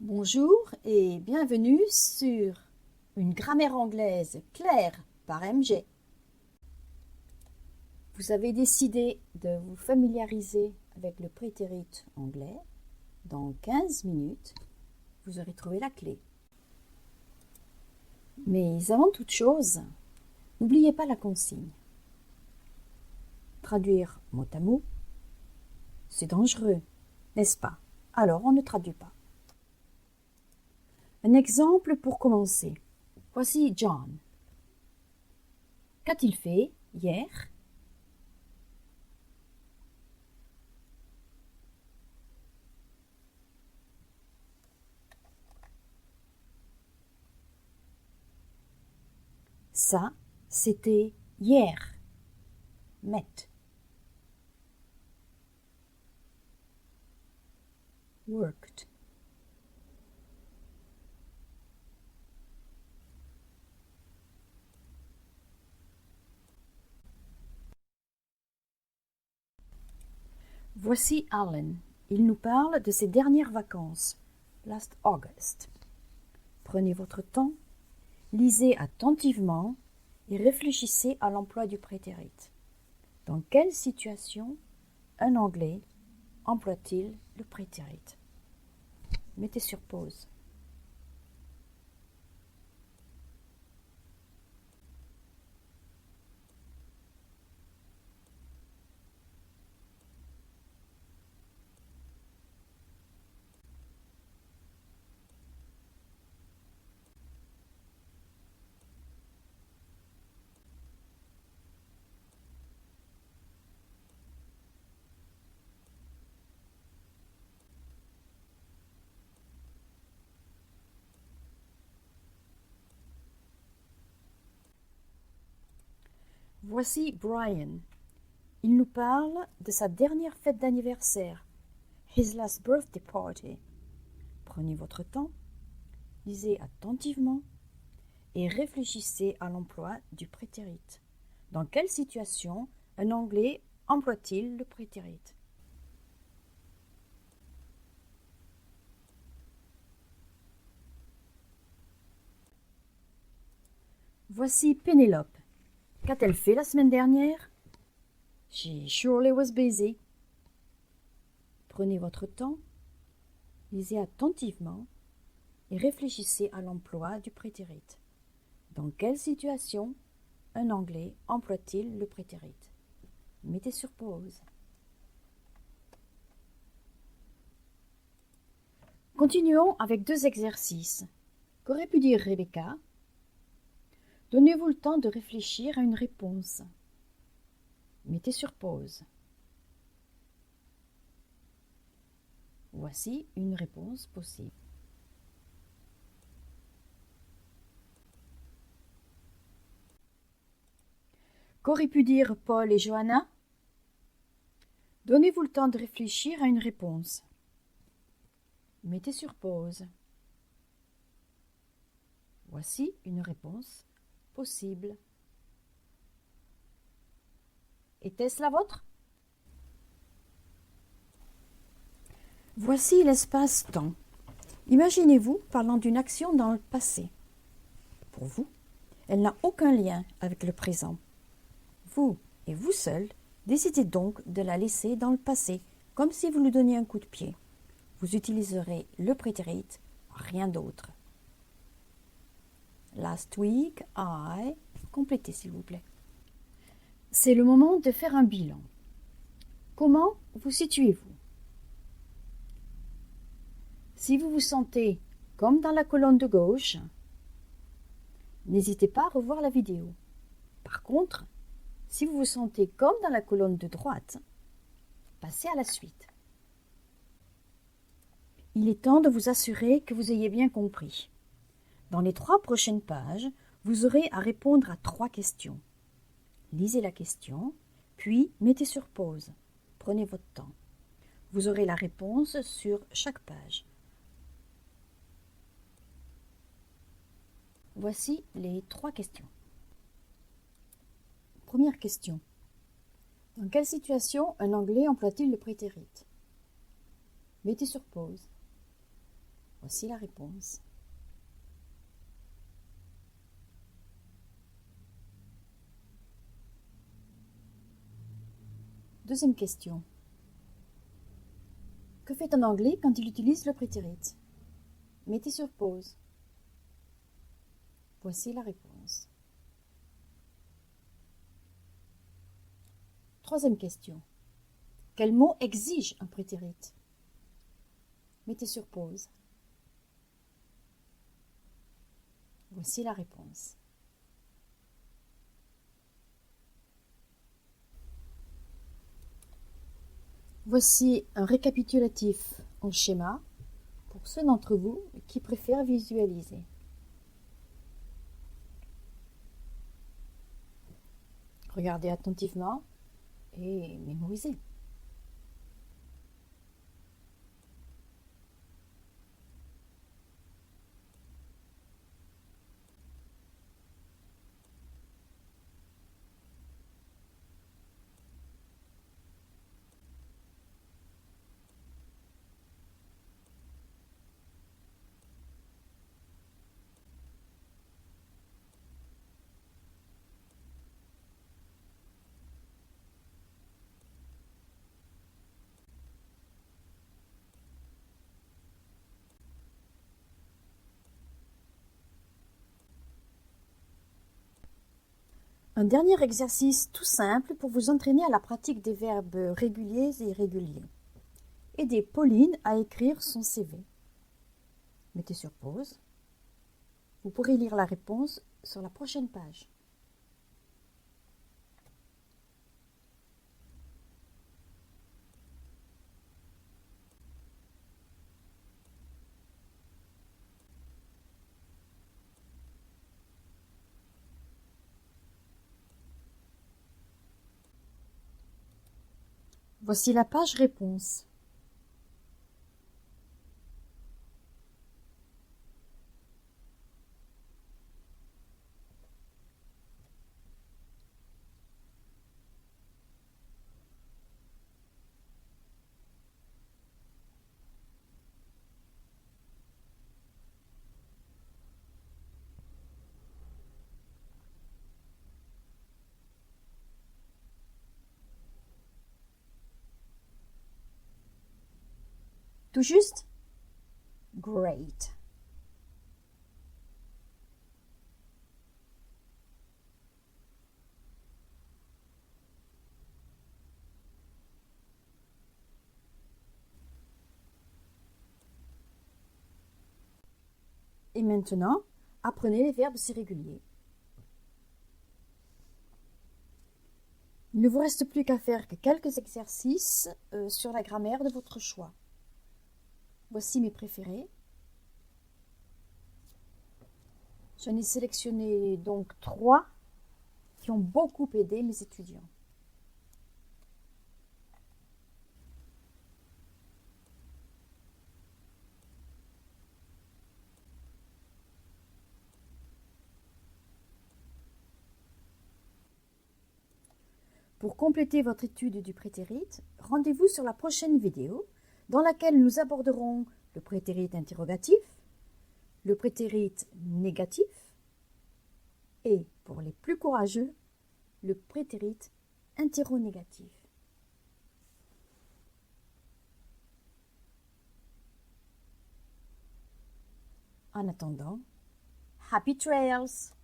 Bonjour et bienvenue sur une grammaire anglaise claire par MG. Vous avez décidé de vous familiariser avec le prétérit anglais. Dans 15 minutes, vous aurez trouvé la clé. Mais avant toute chose, n'oubliez pas la consigne. Traduire mot à mot, c'est dangereux, n'est-ce pas? Alors on ne traduit pas. Un exemple pour commencer. Voici John. Qu'a-t-il fait hier? Ça, c'était hier. Met. Worked. Voici Alan. Il nous parle de ses dernières vacances, last August. Prenez votre temps, lisez attentivement et réfléchissez à l'emploi du prétérit. Dans quelle situation un anglais emploie-t-il le prétérit? Mettez sur pause. Voici Brian. Il nous parle de sa dernière fête d'anniversaire, his last birthday party. Prenez votre temps, lisez attentivement et réfléchissez à l'emploi du prétérit. Dans quelle situation un anglais emploie-t-il le prétérit? Voici Pénélope. Qu'a-t-elle fait la semaine dernière? She surely was busy. Prenez votre temps, lisez attentivement et réfléchissez à l'emploi du prétérit. Dans quelle situation un anglais emploie-t-il le prétérit? Mettez sur pause. Continuons avec deux exercices. Qu'aurait pu dire Rebecca? Donnez-vous le temps de réfléchir à une réponse. Mettez sur pause. Voici une réponse possible. Qu'auraient pu dire Paul et Johanna? Donnez-vous le temps de réfléchir à une réponse. Mettez sur pause. Voici une réponse possible. Était-ce la vôtre? Voici l'espace-temps. Imaginez-vous parlant d'une action dans le passé. Pour vous, elle n'a aucun lien avec le présent. Vous et vous seul décidez donc de la laisser dans le passé, comme si vous lui donniez un coup de pied. Vous utiliserez le prétérit, rien d'autre. Last week, I... Complétez s'il vous plaît. C'est le moment de faire un bilan. Comment vous situez-vous? Si vous vous sentez comme dans la colonne de gauche, n'hésitez pas à revoir la vidéo. Par contre, si vous vous sentez comme dans la colonne de droite, passez à la suite. Il est temps de vous assurer que vous ayez bien compris. Dans les 3 prochaines pages, vous aurez à répondre à 3 questions. Lisez la question, puis mettez sur pause. Prenez votre temps. Vous aurez la réponse sur chaque page. Voici les 3 questions. Première question. Dans quelle situation un anglais emploie-t-il le prétérit? Mettez sur pause. Voici la réponse. Deuxième question. Que fait un anglais quand il utilise le prétérit? Mettez sur pause. Voici la réponse. Troisième question. Quel mot exige un prétérit? Mettez sur pause. Voici la réponse. Voici un récapitulatif en schéma pour ceux d'entre vous qui préfèrent visualiser. Regardez attentivement et mémorisez. Un dernier exercice tout simple pour vous entraîner à la pratique des verbes réguliers et irréguliers. Aidez Pauline à écrire son CV. Mettez sur pause. Vous pourrez lire la réponse sur la prochaine page. Voici la page réponse. Tout juste? Great. Et maintenant, apprenez les verbes irréguliers. Il ne vous reste plus qu'à faire que quelques exercices sur la grammaire de votre choix. Voici mes préférés. J'en ai sélectionné donc 3 qui ont beaucoup aidé mes étudiants. Pour compléter votre étude du prétérit, rendez-vous sur la prochaine vidéo dans laquelle nous aborderons le prétérit interrogatif, le prétérit négatif et, pour les plus courageux, le prétérit interronégatif. En attendant, happy trails!